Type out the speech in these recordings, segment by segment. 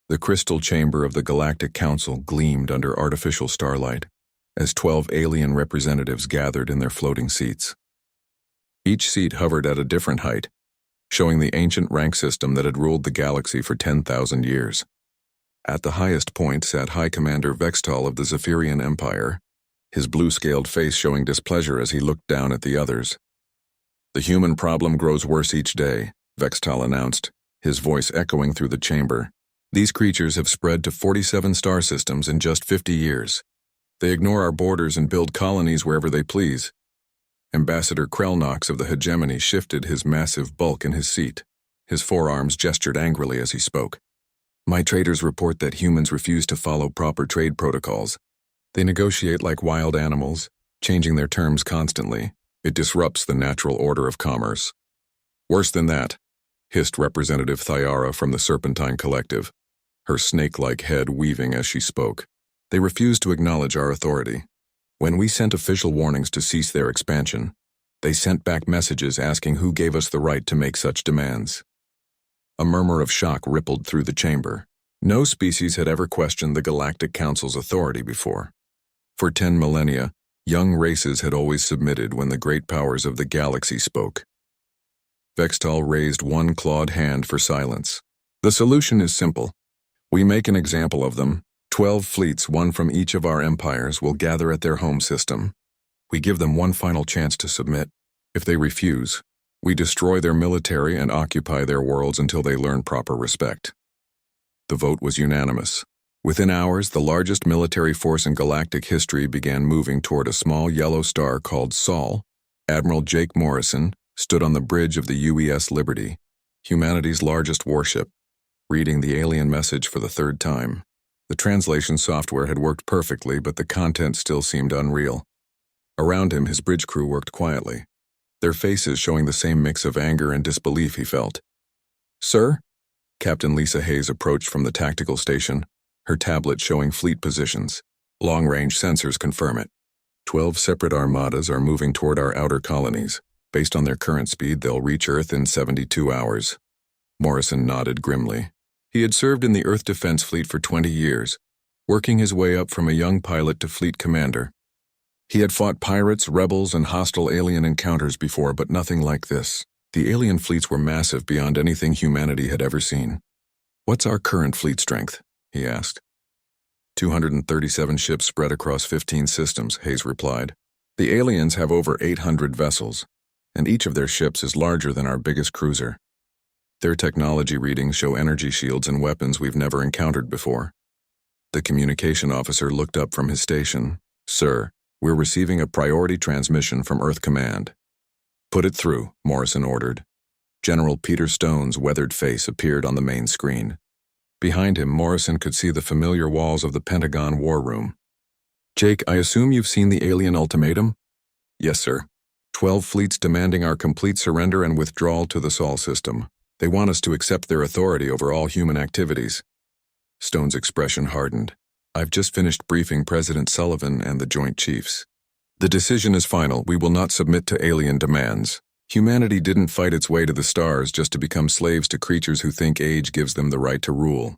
The crystal chamber of the Galactic Council gleamed under artificial starlight as 12 alien representatives gathered in their floating seats. Each seat hovered at a different height, showing the ancient rank system that had ruled the galaxy for 10,000 years. At the highest point sat High Commander Vextal of the Zephyrian Empire, his blue-scaled face showing displeasure as he looked down at the others. "The human problem grows worse each day," Vextal announced, his voice echoing through the chamber. "These creatures have spread to 47 star systems in just 50 years. They ignore our borders and build colonies wherever they please." Ambassador Krelnox of the Hegemony shifted his massive bulk in his seat. His forearms gestured angrily as he spoke. "My traders report that humans refuse to follow proper trade protocols. They negotiate like wild animals, changing their terms constantly. It disrupts the natural order of commerce." "Worse than that," hissed Representative Thyara from the Serpentine Collective, her snake-like head weaving as she spoke. "They refuse to acknowledge our authority. When we sent official warnings to cease their expansion, they sent back messages asking who gave us the right to make such demands." A murmur of shock rippled through the chamber. No species had ever questioned the Galactic Council's authority before. For 10 millennia, young races had always submitted when the great powers of the galaxy spoke. Vextal raised one clawed hand for silence. "The solution is simple. We make an example of them. 12 fleets, one from each of our empires, will gather at their home system. We give them one final chance to submit. If they refuse, we destroy their military and occupy their worlds until they learn proper respect." The vote was unanimous. Within hours, the largest military force in galactic history began moving toward a small yellow star called Sol. Admiral Jake Morrison stood on the bridge of the UES Liberty, humanity's largest warship, reading the alien message for the third time. The translation software had worked perfectly, but the content still seemed unreal. Around him, his bridge crew worked quietly, their faces showing the same mix of anger and disbelief he felt. "Sir?" Captain Lisa Hayes approached from the tactical station, her tablet showing fleet positions. "Long-range sensors confirm it. 12 separate armadas are moving toward our outer colonies. Based on their current speed, they'll reach Earth in 72 hours. Morrison nodded grimly. He had served in the Earth Defense Fleet for 20 years, working his way up from a young pilot to fleet commander. He had fought pirates, rebels, and hostile alien encounters before, but nothing like this. The alien fleets were massive beyond anything humanity had ever seen. "What's our current fleet strength?" he asked. 237 ships spread across 15 systems, Hayes replied. "The aliens have over 800 vessels, and each of their ships is larger than our biggest cruiser. Their technology readings show energy shields and weapons we've never encountered before." The communication officer looked up from his station. "Sir, we're receiving a priority transmission from Earth Command." "Put it through," Morrison ordered. General Peter Stone's weathered face appeared on the main screen. Behind him, Morrison could see the familiar walls of the Pentagon War Room. "Jake, I assume you've seen the alien ultimatum?" "Yes, sir. 12 fleets demanding our complete surrender and withdrawal to the Sol system. They want us to accept their authority over all human activities." Stone's expression hardened. "I've just finished briefing President Sullivan and the Joint Chiefs. The decision is final. We will not submit to alien demands. Humanity didn't fight its way to the stars just to become slaves to creatures who think age gives them the right to rule."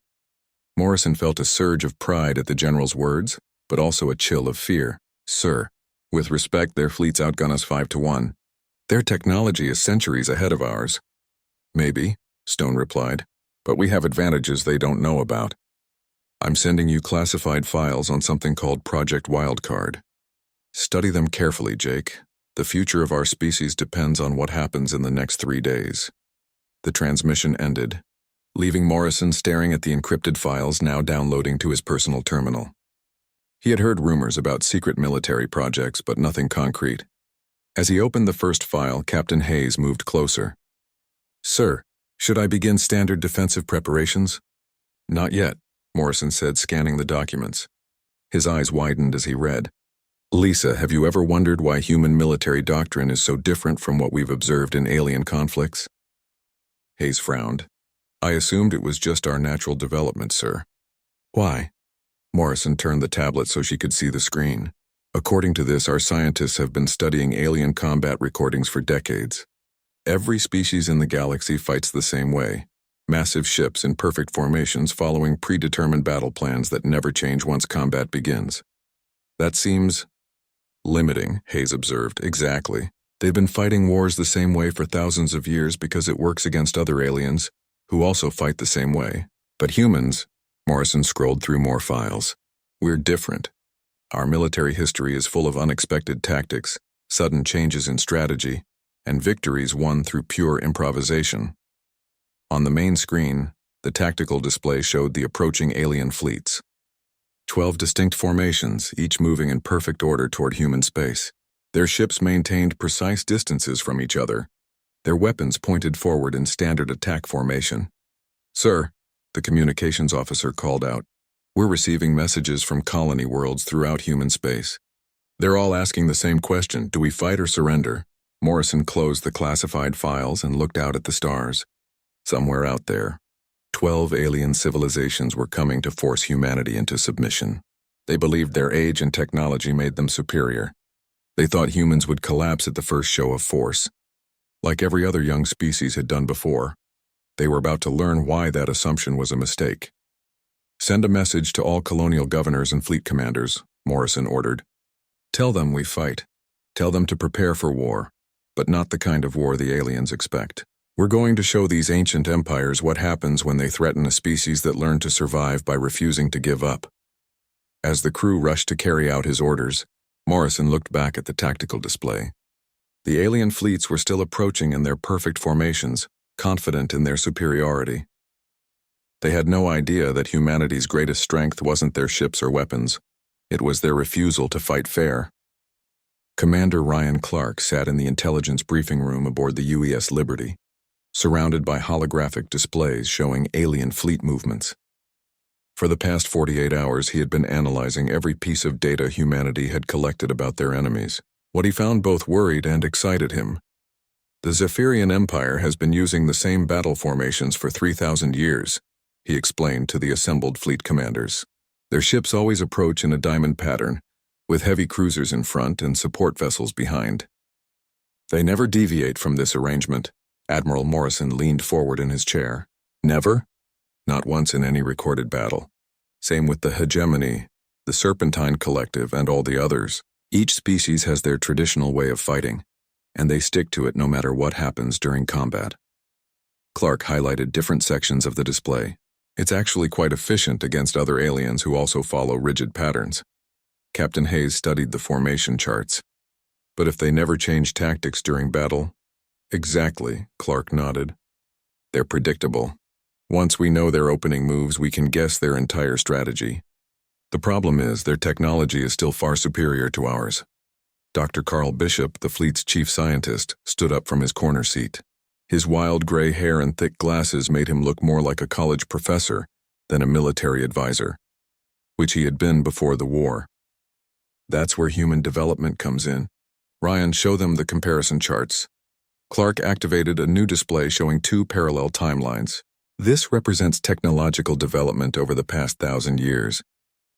Morrison felt a surge of pride at the general's words, but also a chill of fear. "Sir, with respect, their fleets outgun us 5-1. Their technology is centuries ahead of ours." "Maybe," Stone replied, "but we have advantages they don't know about. I'm sending you classified files on something called Project Wildcard. Study them carefully, Jake. The future of our species depends on what happens in the next 3 days." The transmission ended, leaving Morrison staring at the encrypted files now downloading to his personal terminal. He had heard rumors about secret military projects, but nothing concrete. As he opened the first file, Captain Hayes moved closer. "Sir, should I begin standard defensive preparations?" "Not yet," Morrison said, scanning the documents. His eyes widened as he read. "Lisa, have you ever wondered why human military doctrine is so different from what we've observed in alien conflicts?" Hayes frowned. "I assumed it was just our natural development, sir." "Why?" Morrison turned the tablet so she could see the screen. "According to this, our scientists have been studying alien combat recordings for decades. Every species in the galaxy fights the same way. Massive ships in perfect formations following predetermined battle plans that never change once combat begins. That seems limiting, Hayes observed. Exactly. They've been fighting wars the same way for thousands of years because it works against other aliens, who also fight the same way. But humans, Morrison scrolled through more files. We're different. Our military history is full of unexpected tactics, sudden changes in strategy, and victories won through pure improvisation. On the main screen, the tactical display showed the approaching alien fleets. 12 distinct formations, each moving in perfect order toward human space. Their ships maintained precise distances from each other. Their weapons pointed forward in standard attack formation. "Sir," the communications officer called out, "we're receiving messages from colony worlds throughout human space. They're all asking the same question: do we fight or surrender?" Morrison closed the classified files and looked out at the stars. Somewhere out there, 12 alien civilizations were coming to force humanity into submission. They believed their age and technology made them superior. They thought humans would collapse at the first show of force. Like every other young species had done before, they were about to learn why that assumption was a mistake. "Send a message to all colonial governors and fleet commanders," Morrison ordered. "Tell them we fight. Tell them to prepare for war, but not the kind of war the aliens expect. We're going to show these ancient empires what happens when they threaten a species that learned to survive by refusing to give up." As the crew rushed to carry out his orders, Morrison looked back at the tactical display. The alien fleets were still approaching in their perfect formations, confident in their superiority. They had no idea that humanity's greatest strength wasn't their ships or weapons. It was their refusal to fight fair. Commander Ryan Clark sat in the intelligence briefing room aboard the UES Liberty, surrounded by holographic displays showing alien fleet movements. For the past 48 hours, he had been analyzing every piece of data humanity had collected about their enemies. What he found both worried and excited him. The Zephyrian Empire has been using the same battle formations for 3,000 years, he explained to the assembled fleet commanders. Their ships always approach in a diamond pattern, with heavy cruisers in front and support vessels behind. They never deviate from this arrangement. Admiral Morrison leaned forward in his chair. Never? Not once in any recorded battle. Same with the Hegemony, the Serpentine Collective, and all the others. Each species has their traditional way of fighting, and they stick to it no matter what happens during combat. Clark highlighted different sections of the display. It's actually quite efficient against other aliens who also follow rigid patterns. Captain Hayes studied the formation charts. But if they never change tactics during battle? Exactly, Clark nodded. They're predictable. Once we know their opening moves, we can guess their entire strategy. The problem is, their technology is still far superior to ours. Dr. Carl Bishop, the fleet's chief scientist, stood up from his corner seat. His wild gray hair and thick glasses made him look more like a college professor than a military advisor, which he had been before the war. That's where human development comes in. Ryan, show them the comparison charts. Clark activated a new display showing 2 parallel timelines. This represents technological development over the past 1,000 years.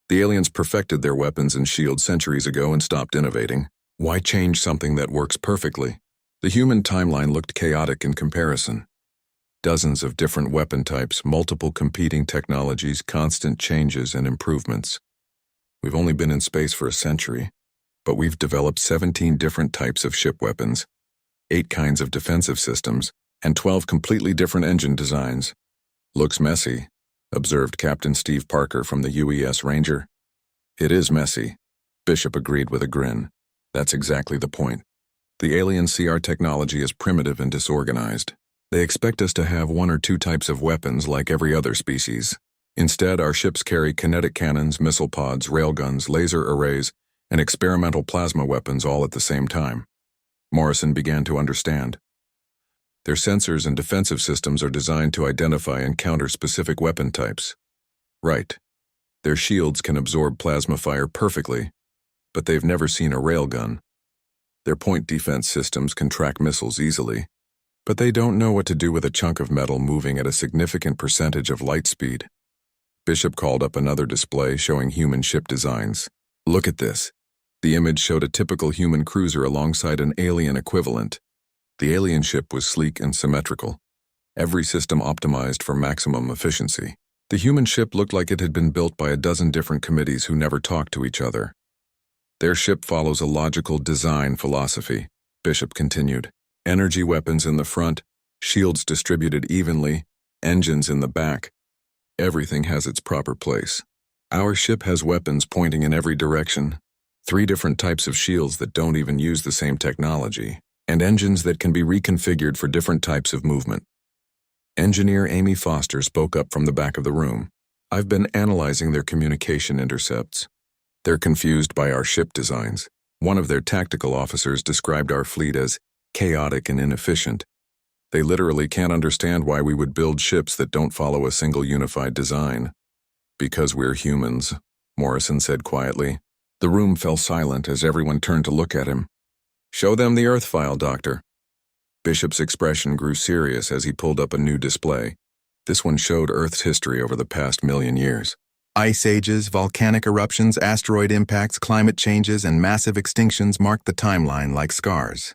The aliens perfected their weapons and shields centuries ago and stopped innovating. Why change something that works perfectly? The human timeline looked chaotic in comparison. Dozens of different weapon types, multiple competing technologies, constant changes and improvements. We've only been in space for a century, but we've developed 17 different types of ship weapons, 8 kinds of defensive systems, and 12 completely different engine designs. Looks messy, observed Captain Steve Parker from the UES Ranger. It is messy, Bishop agreed with a grin. That's exactly the point. The aliens see our technology as primitive and disorganized. They expect us to have 1 or 2 types of weapons like every other species. Instead, our ships carry kinetic cannons, missile pods, railguns, laser arrays, and experimental plasma weapons all at the same time. Morrison began to understand. Their sensors and defensive systems are designed to identify and counter specific weapon types. Right. Their shields can absorb plasma fire perfectly, but they've never seen a railgun. Their point defense systems can track missiles easily, but they don't know what to do with a chunk of metal moving at a significant percentage of light speed. Bishop called up another display showing human ship designs. Look at this. The image showed a typical human cruiser alongside an alien equivalent. The alien ship was sleek and symmetrical. every system optimized for maximum efficiency. The human ship looked like it had been built by a dozen different committees who never talked to each other. Their ship follows a logical design philosophy, Bishop continued. Energy weapons in the front, shields distributed evenly, engines in the back. Everything has its proper place. Our ship has weapons pointing in every direction, 3 different types of shields that don't even use the same technology, and engines that can be reconfigured for different types of movement. Engineer Amy Foster spoke up from the back of the room. I've been analyzing their communication intercepts. They're confused by our ship designs. One of their tactical officers described our fleet as chaotic and inefficient. They literally can't understand why we would build ships that don't follow a single unified design. Because we're humans, Morrison said quietly. The room fell silent as everyone turned to look at him. Show them the Earth file, Doctor. Bishop's expression grew serious as he pulled up a new display. This one showed Earth's history over the past million years. Ice ages, volcanic eruptions, asteroid impacts, climate changes, and massive extinctions marked the timeline like scars.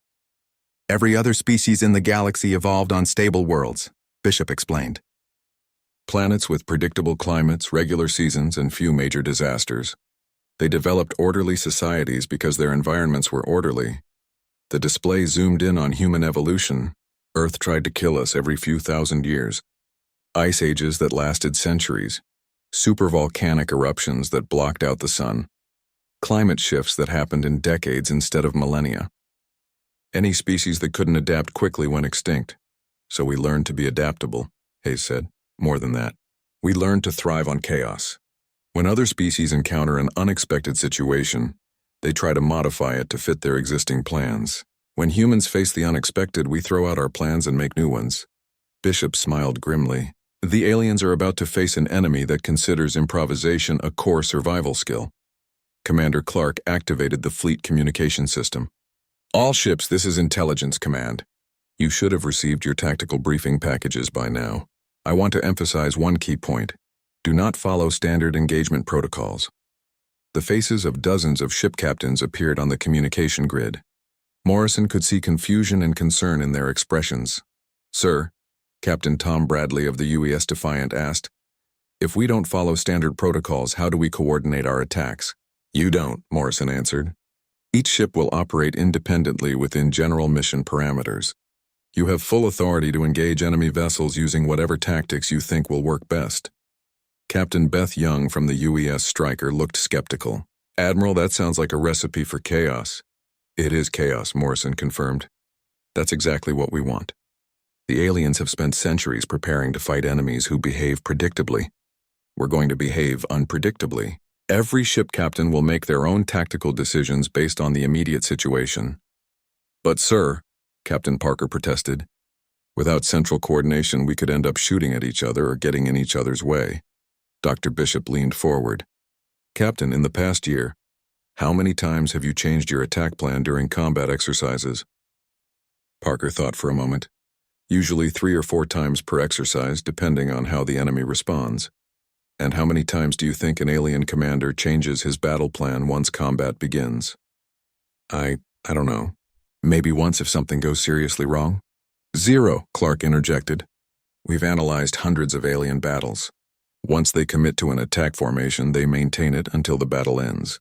Every other species in the galaxy evolved on stable worlds, Bishop explained. Planets with predictable climates, regular seasons, and few major disasters. They developed orderly societies because their environments were orderly. The display zoomed in on human evolution. Earth tried to kill us every few thousand years. Ice ages that lasted centuries. Supervolcanic eruptions that blocked out the sun. Climate shifts that happened in decades instead of millennia. Any species that couldn't adapt quickly went extinct. So we learned to be adaptable, Hayes said. More than that, we learned to thrive on chaos. When other species encounter an unexpected situation, they try to modify it to fit their existing plans. When humans face the unexpected, we throw out our plans and make new ones. Bishop smiled grimly. The aliens are about to face an enemy that considers improvisation a core survival skill. Commander Clark activated the fleet communication system. All ships, this is Intelligence Command. You should have received your tactical briefing packages by now. I want to emphasize one key point. Do not follow standard engagement protocols. The faces of dozens of ship captains appeared on the communication grid. Morrison could see confusion and concern in their expressions. Sir, Captain Tom Bradley of the UES Defiant asked, if we don't follow standard protocols, how do we coordinate our attacks? You don't, Morrison answered. Each ship will operate independently within general mission parameters. You have full authority to engage enemy vessels using whatever tactics you think will work best. Captain Beth Young from the UES Striker looked skeptical. Admiral, that sounds like a recipe for chaos. It is chaos, Morrison confirmed. That's exactly what we want. The aliens have spent centuries preparing to fight enemies who behave predictably. We're going to behave unpredictably. Every ship captain will make their own tactical decisions based on the immediate situation. But sir, Captain Parker protested, without central coordination we could end up shooting at each other or getting in each other's way. Dr. Bishop leaned forward. Captain, in the past year, how many times have you changed your attack plan during combat exercises? Parker thought for a moment. Usually 3 or 4 times per exercise, depending on how the enemy responds. And how many times do you think an alien commander changes his battle plan once combat begins? I don't know. Maybe once if something goes seriously wrong? 0, Clark interjected. We've analyzed hundreds of alien battles. Once they commit to an attack formation, they maintain it until the battle ends.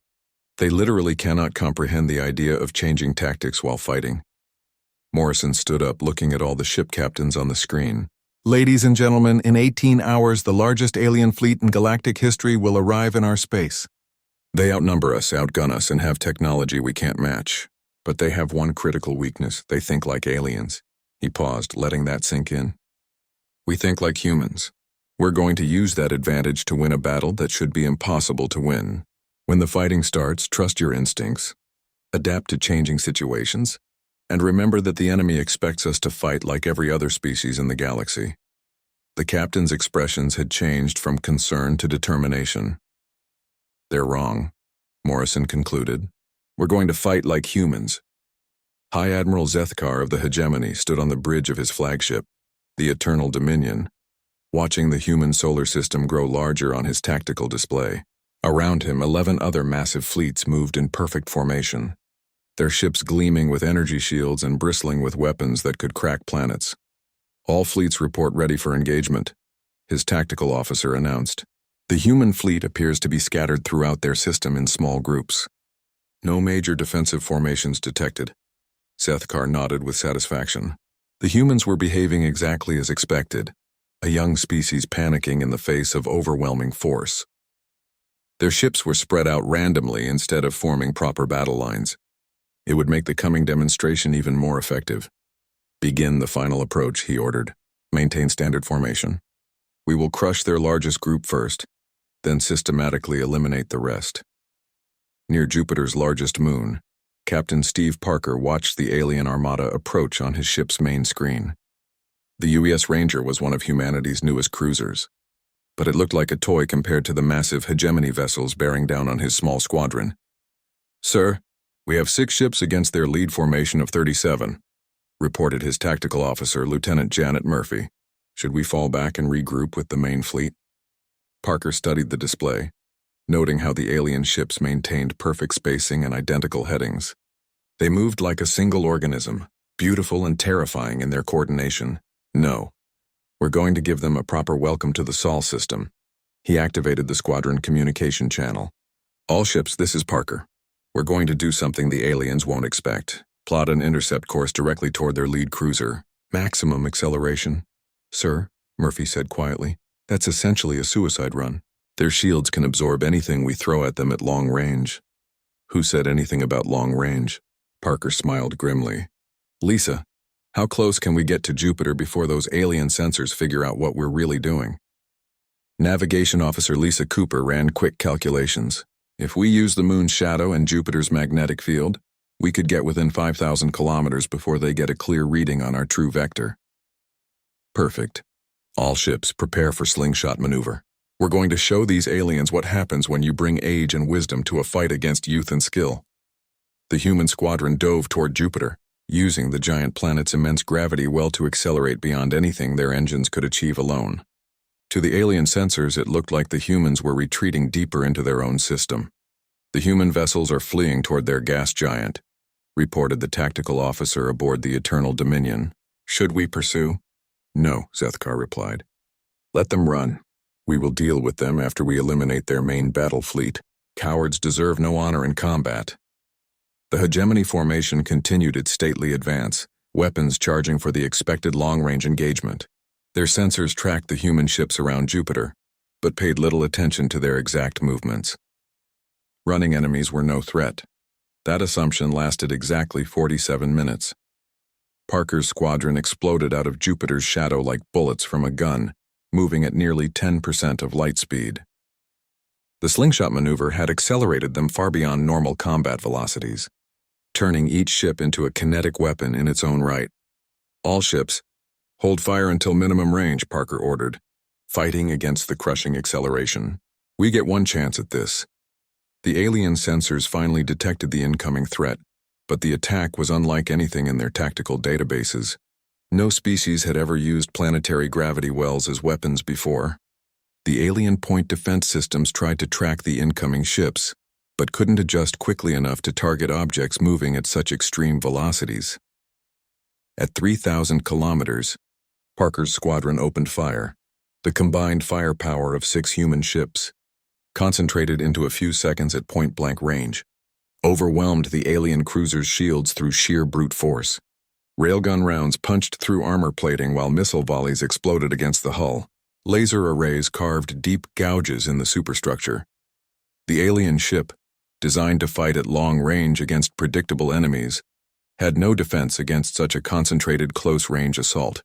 They literally cannot comprehend the idea of changing tactics while fighting. Morrison stood up, looking at all the ship captains on the screen. Ladies and gentlemen, in 18 hours, the largest alien fleet in galactic history will arrive in our space. They outnumber us, outgun us, and have technology we can't match. But they have one critical weakness. They think like aliens. He paused, letting that sink in. We think like humans. We're going to use that advantage to win a battle that should be impossible to win. When the fighting starts, trust your instincts. Adapt to changing situations. And remember that the enemy expects us to fight like every other species in the galaxy. The captain's expressions had changed from concern to determination. They're wrong, Morrison concluded. We're going to fight like humans. High Admiral Zethkar of the Hegemony stood on the bridge of his flagship, the Eternal Dominion, watching the human solar system grow larger on his tactical display. Around him, 11 other massive fleets moved in perfect formation, their ships gleaming with energy shields and bristling with weapons that could crack planets. All fleets report ready for engagement, his tactical officer announced. The human fleet appears to be scattered throughout their system in small groups. No major defensive formations detected. Sethkar nodded with satisfaction. The humans were behaving exactly as expected, a young species panicking in the face of overwhelming force. Their ships were spread out randomly instead of forming proper battle lines. It would make the coming demonstration even more effective. Begin the final approach, he ordered. Maintain standard formation. We will crush their largest group first, then systematically eliminate the rest. Near Jupiter's largest moon, Captain Steve Parker watched the alien armada approach on his ship's main screen. The UES Ranger was one of humanity's newest cruisers, but it looked like a toy compared to the massive hegemony vessels bearing down on his small squadron. Sir, we have 6 ships against their lead formation of 37, reported his tactical officer, Lieutenant Janet Murphy. Should we fall back and regroup with the main fleet? Parker studied the display, noting how the alien ships maintained perfect spacing and identical headings. They moved like a single organism, beautiful and terrifying in their coordination. No, we're going to give them a proper welcome to the Sol system. He activated the squadron communication channel. All ships, this is Parker. We're going to do something the aliens won't expect. Plot an intercept course directly toward their lead cruiser. Maximum acceleration. Sir, Murphy said quietly, that's essentially a suicide run. Their shields can absorb anything we throw at them at long range. Who said anything about long range? Parker smiled grimly. Lisa, how close can we get to Jupiter before those alien sensors figure out what we're really doing? Navigation Officer Lisa Cooper ran quick calculations. If we use the moon's shadow and Jupiter's magnetic field, we could get within 5,000 kilometers before they get a clear reading on our true vector. Perfect. All ships, prepare for slingshot maneuver. We're going to show these aliens what happens when you bring age and wisdom to a fight against youth and skill. The human squadron dove toward Jupiter, using the giant planet's immense gravity well to accelerate beyond anything their engines could achieve alone. To the alien sensors, it looked like the humans were retreating deeper into their own system. The human vessels are fleeing toward their gas giant, reported the tactical officer aboard the Eternal Dominion. Should we pursue? No, Sethkar replied. Let them run. We will deal with them after we eliminate their main battle fleet. Cowards deserve no honor in combat. The hegemony formation continued its stately advance, weapons charging for the expected long-range engagement. Their sensors tracked the human ships around Jupiter, but paid little attention to their exact movements. Running enemies were no threat. That assumption lasted exactly 47 minutes. Parker's squadron exploded out of Jupiter's shadow like bullets from a gun, moving at nearly 10% of light speed. The slingshot maneuver had accelerated them far beyond normal combat velocities, turning each ship into a kinetic weapon in its own right. All ships, hold fire until minimum range, Parker ordered, fighting against the crushing acceleration. We get one chance at this. The alien sensors finally detected the incoming threat, but the attack was unlike anything in their tactical databases. No species had ever used planetary gravity wells as weapons before. The alien point defense systems tried to track the incoming ships, but couldn't adjust quickly enough to target objects moving at such extreme velocities. At 3,000 kilometers, Parker's squadron opened fire, the combined firepower of 6 human ships, concentrated into a few seconds at point-blank range, overwhelmed the alien cruiser's shields through sheer brute force. Railgun rounds punched through armor plating while missile volleys exploded against the hull. Laser arrays carved deep gouges in the superstructure. The alien ship, designed to fight at long range against predictable enemies, had no defense against such a concentrated close-range assault.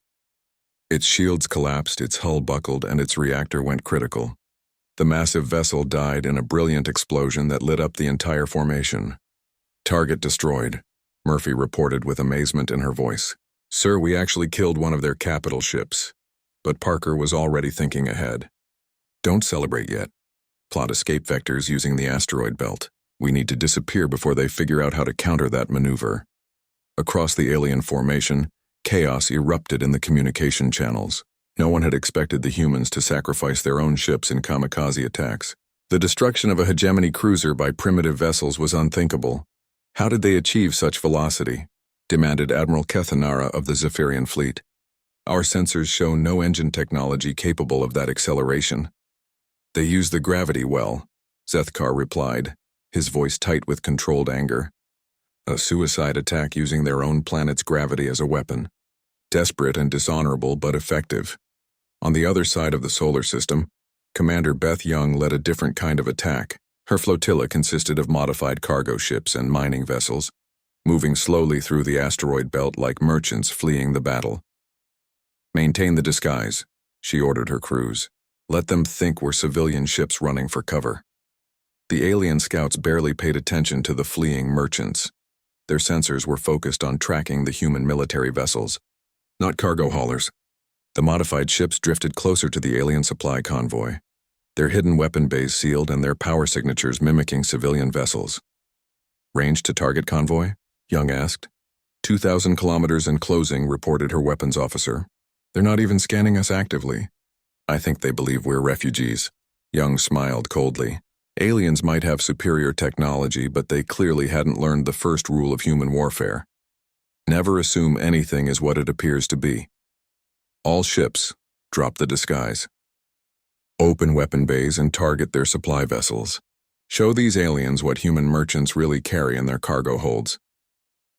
Its shields collapsed, its hull buckled, and its reactor went critical. The massive vessel died in a brilliant explosion that lit up the entire formation. Target destroyed, Murphy reported with amazement in her voice. Sir, we actually killed one of their capital ships. But Parker was already thinking ahead. Don't celebrate yet. Plot escape vectors using the asteroid belt. We need to disappear before they figure out how to counter that maneuver. Across the alien formation, chaos erupted in the communication channels. No one had expected the humans to sacrifice their own ships in kamikaze attacks. The destruction of a hegemony cruiser by primitive vessels was unthinkable. How did they achieve such velocity? Demanded Admiral Kethanara of the Zephyrian fleet. Our sensors show no engine technology capable of that acceleration. They use the gravity well, Zethkar replied, his voice tight with controlled anger. A suicide attack using their own planet's gravity as a weapon. Desperate and dishonorable, but effective. On the other side of the solar system, Commander Beth Young led a different kind of attack. Her flotilla consisted of modified cargo ships and mining vessels, moving slowly through the asteroid belt like merchants fleeing the battle. Maintain the disguise, she ordered her crews. Let them think we're civilian ships running for cover. The alien scouts barely paid attention to the fleeing merchants. Their sensors were focused on tracking the human military vessels, not cargo haulers. The modified ships drifted closer to the alien supply convoy, their hidden weapon bays sealed and their power signatures mimicking civilian vessels. Range to target convoy? Young asked. 2,000 kilometers and closing, reported her weapons officer. They're not even scanning us actively. I think they believe we're refugees. Young smiled coldly. Aliens might have superior technology, but they clearly hadn't learned the first rule of human warfare. Never assume anything is what it appears to be. All ships, drop the disguise. Open weapon bays and target their supply vessels. Show these aliens what human merchants really carry in their cargo holds.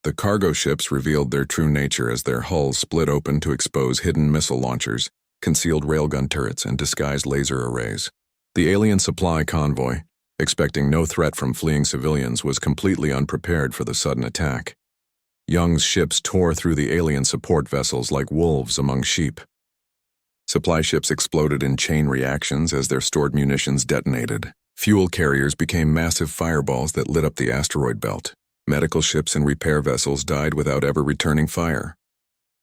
The cargo ships revealed their true nature as their hulls split open to expose hidden missile launchers, concealed railgun turrets, and disguised laser arrays. The alien supply convoy, expecting no threat from fleeing civilians, was completely unprepared for the sudden attack. Young's ships tore through the alien support vessels like wolves among sheep. Supply ships exploded in chain reactions as their stored munitions detonated. Fuel carriers became massive fireballs that lit up the asteroid belt. Medical ships and repair vessels died without ever returning fire.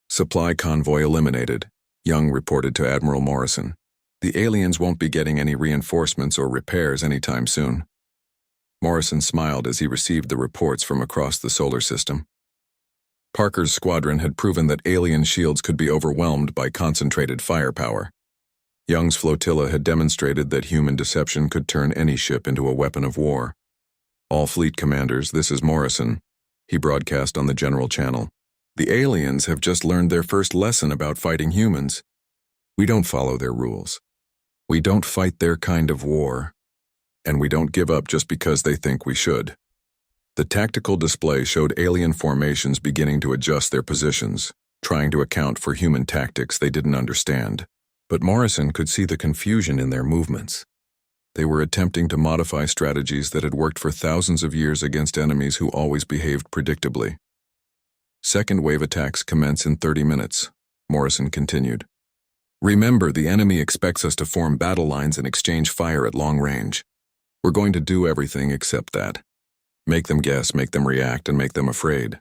Supply convoy eliminated, Young reported to Admiral Morrison. The aliens won't be getting any reinforcements or repairs anytime soon. Morrison smiled as he received the reports from across the solar system. Parker's squadron had proven that alien shields could be overwhelmed by concentrated firepower. Young's flotilla had demonstrated that human deception could turn any ship into a weapon of war. All fleet commanders, this is Morrison, he broadcast on the general channel. The aliens have just learned their first lesson about fighting humans. We don't follow their rules. We don't fight their kind of war. And we don't give up just because they think we should. The tactical display showed alien formations beginning to adjust their positions, trying to account for human tactics they didn't understand. But Morrison could see the confusion in their movements. They were attempting to modify strategies that had worked for thousands of years against enemies who always behaved predictably. Second wave attacks commence in 30 minutes, Morrison continued. Remember, the enemy expects us to form battle lines and exchange fire at long range. We're going to do everything except that. Make them guess, make them react, and make them afraid.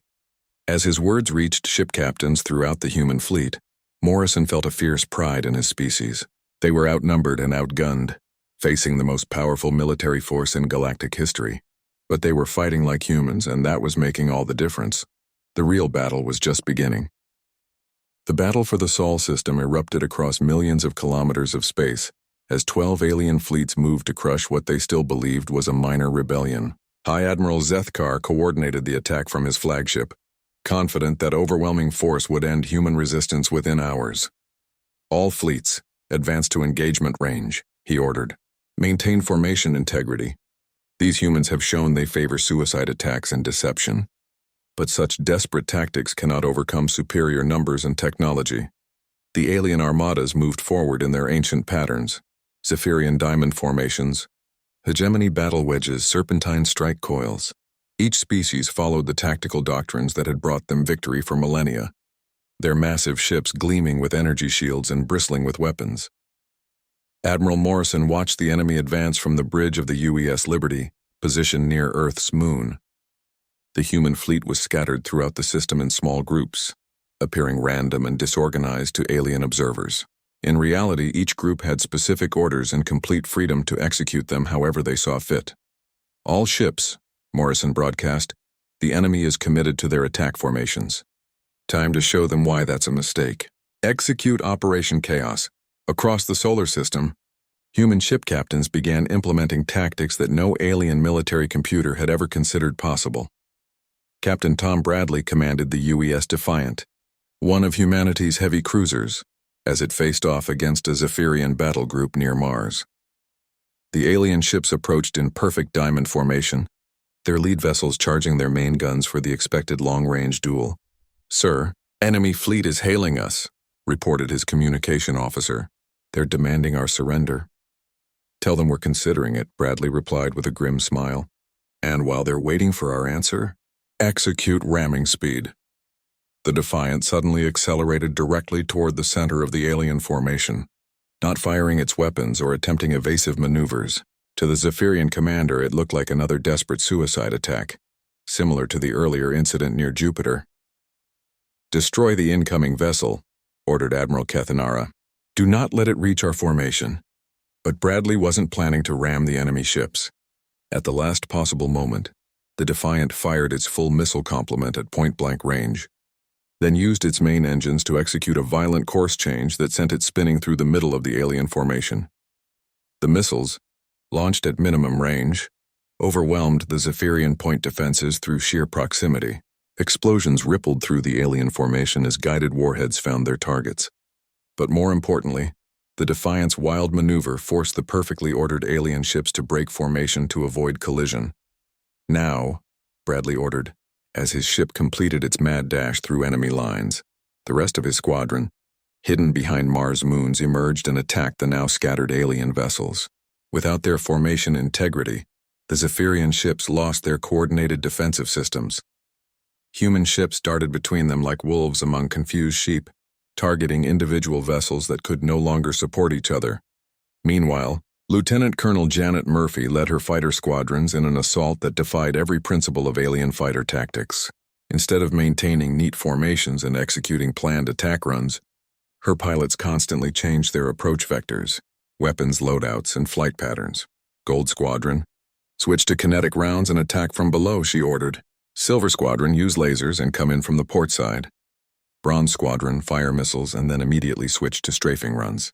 As his words reached ship captains throughout the human fleet, Morrison felt a fierce pride in his species. They were outnumbered and outgunned, facing the most powerful military force in galactic history. But they were fighting like humans, and that was making all the difference. The real battle was just beginning. The battle for the Sol system erupted across millions of kilometers of space as 12 alien fleets moved to crush what they still believed was a minor rebellion. High Admiral Zethkar coordinated the attack from his flagship, confident that overwhelming force would end human resistance within hours. All fleets, advance to engagement range, he ordered. Maintain formation integrity. These humans have shown they favor suicide attacks and deception. But such desperate tactics cannot overcome superior numbers and technology. The alien armadas moved forward in their ancient patterns, Zephyrian diamond formations, hegemony battle wedges, serpentine strike coils. Each species followed the tactical doctrines that had brought them victory for millennia, their massive ships gleaming with energy shields and bristling with weapons. Admiral Morrison watched the enemy advance from the bridge of the UES Liberty, positioned near Earth's moon. The human fleet was scattered throughout the system in small groups, appearing random and disorganized to alien observers. In reality, each group had specific orders and complete freedom to execute them however they saw fit. All ships, Morrison broadcast, the enemy is committed to their attack formations. Time to show them why that's a mistake. Execute Operation Chaos. Across the solar system, human ship captains began implementing tactics that no alien military computer had ever considered possible. Captain Tom Bradley commanded the UES Defiant, one of humanity's heavy cruisers, as it faced off against a Zephyrian battle group near Mars. The alien ships approached in perfect diamond formation, their lead vessels charging their main guns for the expected long-range duel. "Sir, enemy fleet is hailing us," reported his communication officer. "They're demanding our surrender." "Tell them we're considering it," Bradley replied with a grim smile. "And while they're waiting for our answer, execute ramming speed." The Defiant suddenly accelerated directly toward the center of the alien formation, not firing its weapons or attempting evasive maneuvers. To the Zephyrian commander, it looked like another desperate suicide attack, similar to the earlier incident near Jupiter. "Destroy the incoming vessel," ordered Admiral Kethanara. "Do not let it reach our formation." But Bradley wasn't planning to ram the enemy ships. At the last possible moment, the Defiant fired its full missile complement at point-blank range, then used its main engines to execute a violent course change that sent it spinning through the middle of the alien formation. The missiles, launched at minimum range, overwhelmed the Zephyrian point defenses through sheer proximity. Explosions rippled through the alien formation as guided warheads found their targets. But more importantly, the Defiant's wild maneuver forced the perfectly ordered alien ships to break formation to avoid collision. "Now," Bradley ordered, as his ship completed its mad dash through enemy lines. The rest of his squadron, hidden behind Mars moons, emerged and attacked the now scattered alien vessels. Without their formation integrity, the Zephyrian ships lost their coordinated defensive systems. Human ships darted between them like wolves among confused sheep, targeting individual vessels that could no longer support each other. Meanwhile, Lieutenant Colonel Janet Murphy led her fighter squadrons in an assault that defied every principle of alien fighter tactics. Instead of maintaining neat formations and executing planned attack runs, her pilots constantly changed their approach vectors, weapons loadouts, and flight patterns. "Gold Squadron, switch to kinetic rounds and attack from below," she ordered. "Silver Squadron, use lasers and come in from the port side. Bronze Squadron, fire missiles and then immediately switch to strafing runs."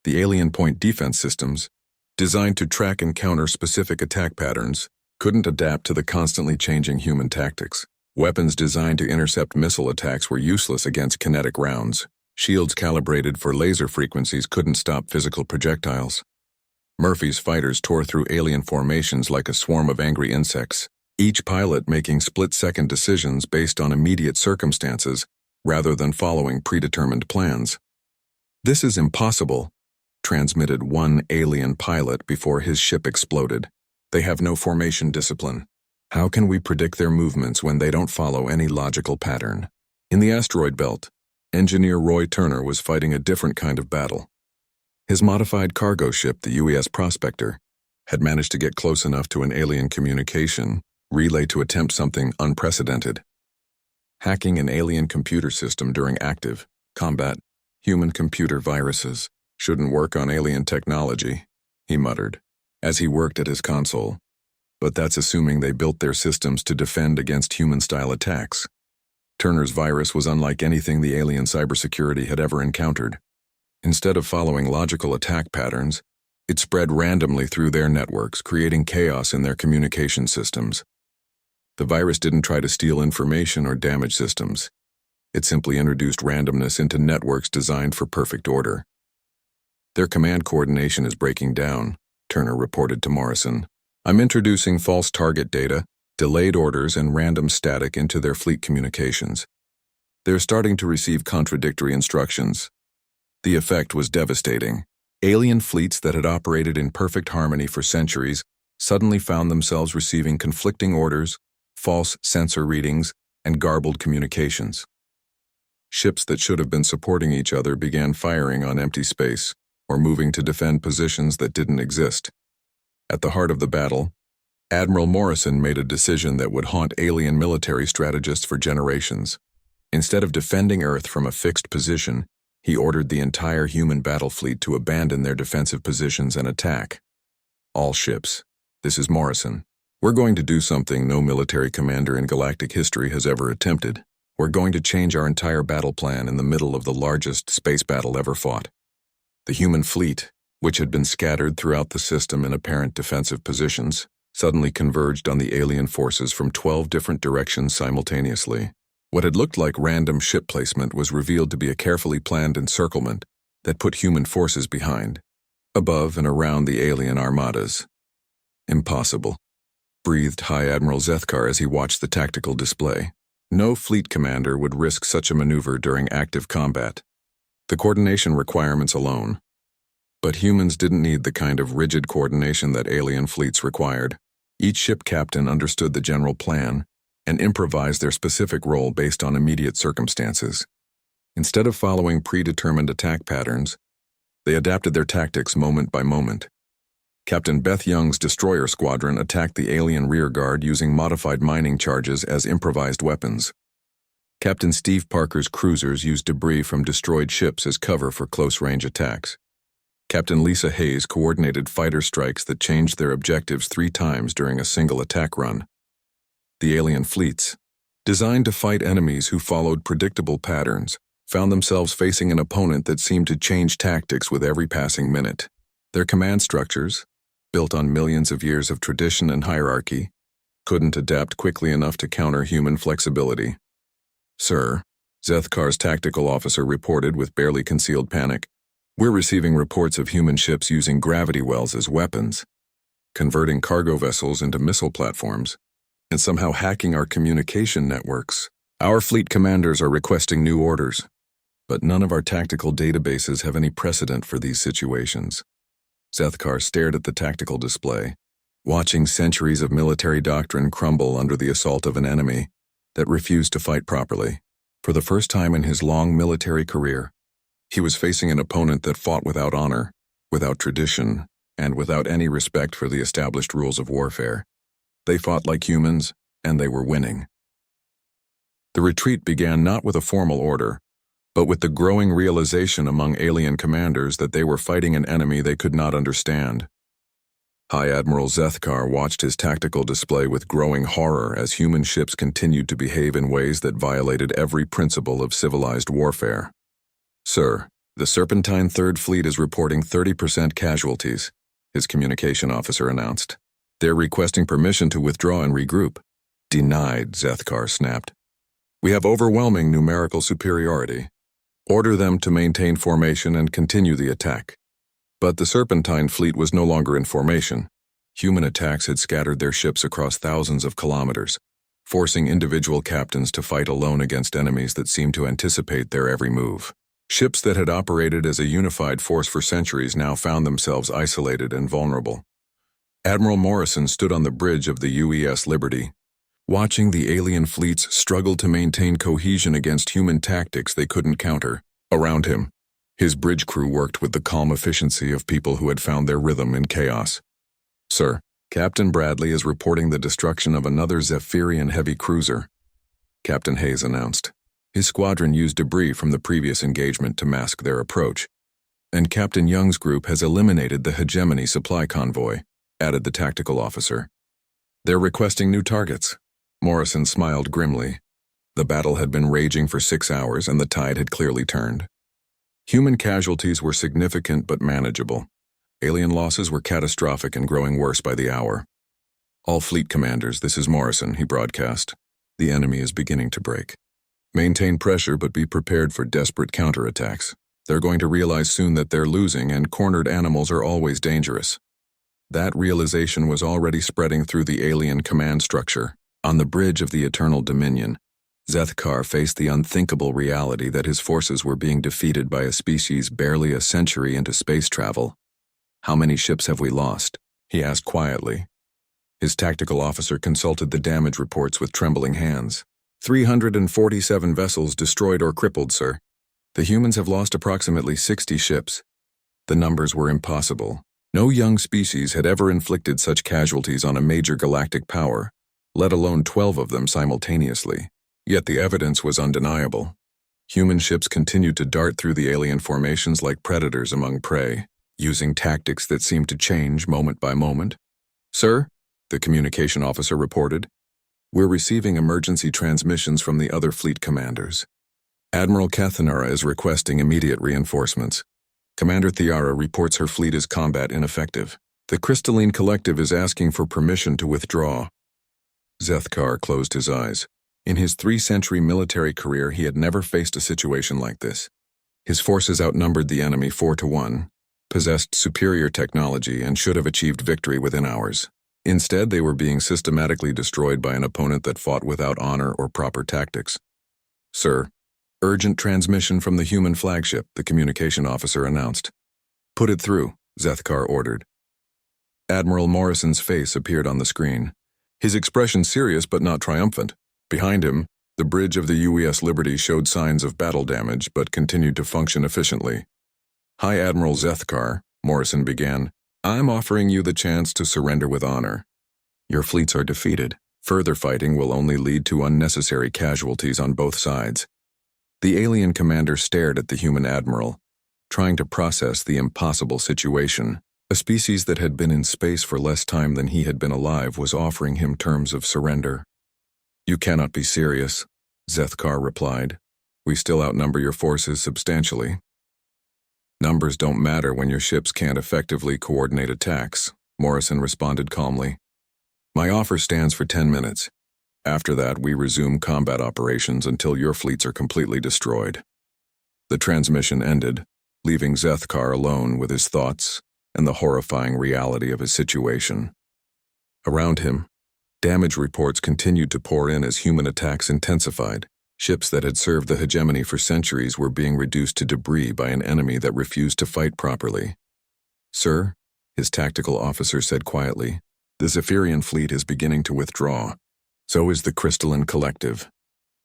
The alien point defense systems, designed to track and counter specific attack patterns, couldn't adapt to the constantly changing human tactics. Weapons designed to intercept missile attacks were useless against kinetic rounds. Shields calibrated for laser frequencies couldn't stop physical projectiles. Murphy's fighters tore through alien formations like a swarm of angry insects, each pilot making split-second decisions based on immediate circumstances rather than following predetermined plans. "This is impossible," transmitted one alien pilot before his ship exploded. "They have no formation discipline. How can we predict their movements when they don't follow any logical pattern?" In the asteroid belt, Engineer Roy Turner was fighting a different kind of battle. His modified cargo ship, the UES Prospector, had managed to get close enough to an alien communication relay to attempt something unprecedented. Hacking an alien computer system during active combat. "Human computer viruses shouldn't work on alien technology," he muttered, as he worked at his console. "But that's assuming they built their systems to defend against human-style attacks." Turner's virus was unlike anything the alien cybersecurity had ever encountered. Instead of following logical attack patterns, it spread randomly through their networks, creating chaos in their communication systems. The virus didn't try to steal information or damage systems. It simply introduced randomness into networks designed for perfect order. "Their command coordination is breaking down," Turner reported to Morrison. "I'm introducing false target data, delayed orders, and random static into their fleet communications. They're starting to receive contradictory instructions." The effect was devastating. Alien fleets that had operated in perfect harmony for centuries suddenly found themselves receiving conflicting orders, false sensor readings, and garbled communications. Ships that should have been supporting each other began firing on empty space, or moving to defend positions that didn't exist. At the heart of the battle, Admiral Morrison made a decision that would haunt alien military strategists for generations. Instead of defending Earth from a fixed position, he ordered the entire human battle fleet to abandon their defensive positions and attack. "All ships, this is Morrison. We're going to do something no military commander in galactic history has ever attempted. We're going to change our entire battle plan in the middle of the largest space battle ever fought." The human fleet, which had been scattered throughout the system in apparent defensive positions, suddenly converged on the alien forces from 12 different directions simultaneously. What had looked like random ship placement was revealed to be a carefully planned encirclement that put human forces behind, above and around the alien armadas. Impossible, breathed High Admiral Zethkar as he watched the tactical display. No fleet commander would risk such a maneuver during active combat. The coordination requirements alone. But humans didn't need the kind of rigid coordination that alien fleets required. Each ship captain understood the general plan and improvised their specific role based on immediate circumstances. Instead of following predetermined attack patterns, they adapted their tactics moment by moment. Captain Beth Young's destroyer squadron attacked the alien rearguard using modified mining charges as improvised weapons. Captain Steve Parker's cruisers used debris from destroyed ships as cover for close-range attacks. Captain Lisa Hayes coordinated fighter strikes that changed their objectives 3 times during a single attack run. The alien fleets, designed to fight enemies who followed predictable patterns, found themselves facing an opponent that seemed to change tactics with every passing minute. Their command structures, built on millions of years of tradition and hierarchy, couldn't adapt quickly enough to counter human flexibility. "Sir," Zethkar's tactical officer reported with barely concealed panic, "we're receiving reports of human ships using gravity wells as weapons, converting cargo vessels into missile platforms, and somehow hacking our communication networks. Our fleet commanders are requesting new orders, but none of our tactical databases have any precedent for these situations." Zethkar stared at the tactical display, watching centuries of military doctrine crumble under the assault of an enemy that refused to fight properly. For the first time in his long military career, he was facing an opponent that fought without honor, without tradition, and without any respect for the established rules of warfare. They fought like humans, and they were winning. The retreat began not with a formal order, but with the growing realization among alien commanders that they were fighting an enemy they could not understand. High Admiral Zethkar watched his tactical display with growing horror as human ships continued to behave in ways that violated every principle of civilized warfare. "Sir, the Serpentine Third Fleet is reporting 30% casualties," his communication officer announced. "They're requesting permission to withdraw and regroup." "Denied," Zethkar snapped. "We have overwhelming numerical superiority. Order them to maintain formation and continue the attack." But the Serpentine fleet was no longer in formation. Human attacks had scattered their ships across thousands of kilometers, forcing individual captains to fight alone against enemies that seemed to anticipate their every move. Ships that had operated as a unified force for centuries now found themselves isolated and vulnerable. Admiral Morrison stood on the bridge of the UES Liberty, watching the alien fleets struggle to maintain cohesion against human tactics they couldn't counter. Around him, his bridge crew worked with the calm efficiency of people who had found their rhythm in chaos. "Sir, Captain Bradley is reporting the destruction of another Zephyrian heavy cruiser," Captain Hayes announced. His squadron used debris from the previous engagement to mask their approach. "And Captain Young's group has eliminated the Hegemony supply convoy," added the tactical officer. "They're requesting new targets." Morrison smiled grimly. The battle had been raging for 6 hours and the tide had clearly turned. Human casualties were significant but manageable. Alien losses were catastrophic and growing worse by the hour. "All fleet commanders, this is Morrison," he broadcast. "The enemy is beginning to break. Maintain pressure but be prepared for desperate counterattacks. They're going to realize soon that they're losing and cornered animals are always dangerous." That realization was already spreading through the alien command structure. On the bridge of the Eternal Dominion, Zethkar faced the unthinkable reality that his forces were being defeated by a species barely a century into space travel. "How many ships have we lost?" he asked quietly. His tactical officer consulted the damage reports with trembling hands. 347 vessels destroyed or crippled, sir. The humans have lost approximately 60 ships. The numbers were impossible. No young species had ever inflicted such casualties on a major galactic power, let alone 12 of them simultaneously. Yet the evidence was undeniable. Human ships continued to dart through the alien formations like predators among prey, using tactics that seemed to change moment by moment. "Sir," the communication officer reported, "we're receiving emergency transmissions from the other fleet commanders. Admiral Kathanara is requesting immediate reinforcements. Commander Thiara reports her fleet is combat ineffective. The Crystalline Collective is asking for permission to withdraw." Zethkar closed his eyes. In his 3-century military career, he had never faced a situation like this. His forces outnumbered the enemy 4-1, possessed superior technology, and should have achieved victory within hours. Instead, they were being systematically destroyed by an opponent that fought without honor or proper tactics. "Sir, urgent transmission from the human flagship," the communication officer announced. "Put it through," Zethkar ordered. Admiral Morrison's face appeared on the screen, his expression serious but not triumphant. Behind him, the bridge of the UES Liberty showed signs of battle damage but continued to function efficiently. "High Admiral Zethkar," Morrison began, "I'm offering you the chance to surrender with honor. Your fleets are defeated. Further fighting will only lead to unnecessary casualties on both sides." The alien commander stared at the human admiral, trying to process the impossible situation. A species that had been in space for less time than he had been alive was offering him terms of surrender. "You cannot be serious," Zethkar replied. "We still outnumber your forces substantially." "Numbers don't matter when your ships can't effectively coordinate attacks," Morrison responded calmly. "My offer stands for 10 minutes. After that, we resume combat operations until your fleets are completely destroyed." The transmission ended, leaving Zethkar alone with his thoughts and the horrifying reality of his situation. Around him, damage reports continued to pour in as human attacks intensified. Ships that had served the hegemony for centuries were being reduced to debris by an enemy that refused to fight properly. "Sir," his tactical officer said quietly, "the Zephyrian fleet is beginning to withdraw. So is the Crystalline Collective."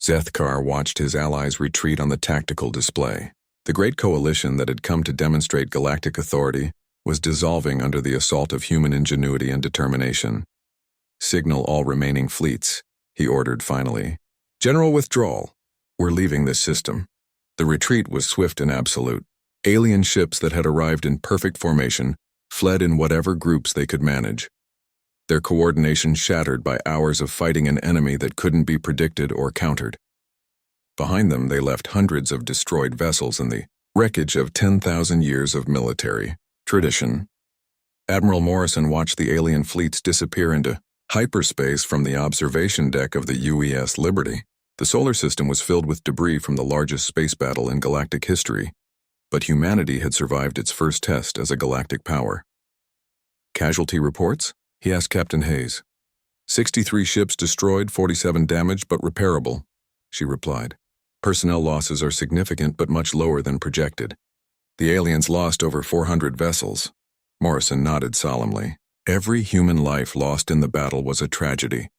Zethkar watched his allies retreat on the tactical display. The great coalition that had come to demonstrate galactic authority was dissolving under the assault of human ingenuity and determination. "Signal all remaining fleets," he ordered finally. "General withdrawal. We're leaving this system." The retreat was swift and absolute. Alien ships that had arrived in perfect formation fled in whatever groups they could manage, their coordination shattered by hours of fighting an enemy that couldn't be predicted or countered. Behind them, they left hundreds of destroyed vessels and the wreckage of 10,000 years of military tradition. Admiral Morrison watched the alien fleets disappear into hyperspace from the observation deck of the UES Liberty. The solar system was filled with debris from the largest space battle in galactic history, but humanity had survived its first test as a galactic power. "Casualty reports?" he asked Captain Hayes. 63 ships destroyed, 47 damaged but repairable," she replied. "Personnel losses are significant but much lower than projected. The aliens lost over 400 vessels." Morrison nodded solemnly. Every human life lost in the battle was a tragedy,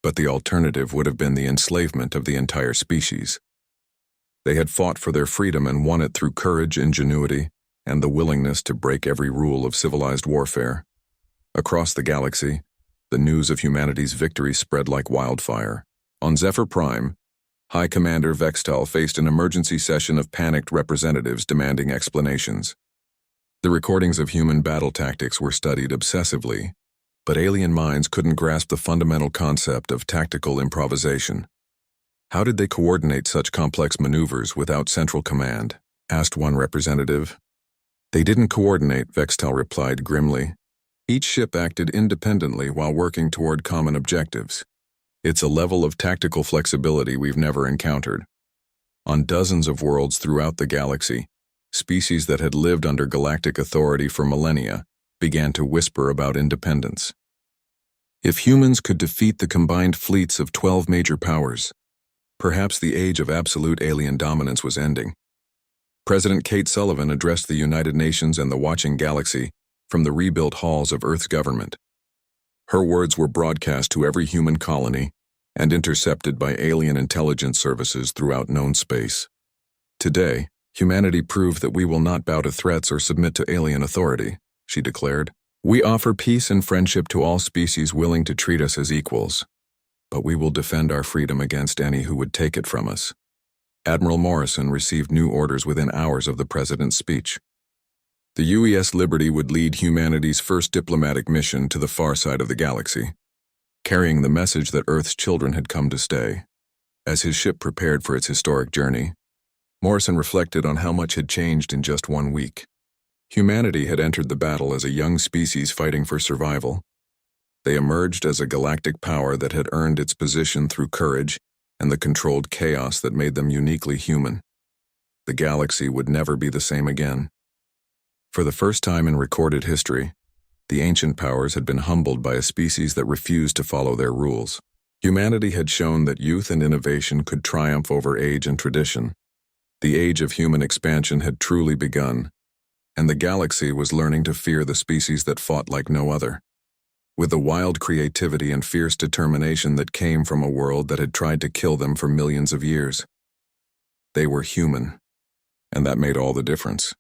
but the alternative would have been the enslavement of the entire species. They had fought for their freedom and won it through courage, ingenuity, and the willingness to break every rule of civilized warfare. Across the galaxy, the news of humanity's victory spread like wildfire. On Zephyr Prime, High Commander Vextal faced an emergency session of panicked representatives demanding explanations. The recordings of human battle tactics were studied obsessively, but alien minds couldn't grasp the fundamental concept of tactical improvisation. "How did they coordinate such complex maneuvers without central command?" asked one representative. "They didn't coordinate," Vextal replied grimly. "Each ship acted independently while working toward common objectives. It's a level of tactical flexibility we've never encountered." On dozens of worlds throughout the galaxy, species that had lived under galactic authority for millennia began to whisper about independence. If humans could defeat the combined fleets of 12 major powers, perhaps the age of absolute alien dominance was ending. President Kate Sullivan addressed the United Nations and the watching galaxy from the rebuilt halls of Earth's government. Her words were broadcast to every human colony and intercepted by alien intelligence services throughout known space. "Today, humanity proved that we will not bow to threats or submit to alien authority," she declared. "We offer peace and friendship to all species willing to treat us as equals, but we will defend our freedom against any who would take it from us." Admiral Morrison received new orders within hours of the president's speech. The UES Liberty would lead humanity's first diplomatic mission to the far side of the galaxy, carrying the message that Earth's children had come to stay. As his ship prepared for its historic journey, Morrison reflected on how much had changed in just 1 week. Humanity had entered the battle as a young species fighting for survival. They emerged as a galactic power that had earned its position through courage, and the controlled chaos that made them uniquely human. The galaxy would never be the same again. For the first time in recorded history, the ancient powers had been humbled by a species that refused to follow their rules. Humanity had shown that youth and innovation could triumph over age and tradition. The age of human expansion had truly begun, and the galaxy was learning to fear the species that fought like no other. With the wild creativity and fierce determination that came from a world that had tried to kill them for millions of years. They were human, and that made all the difference.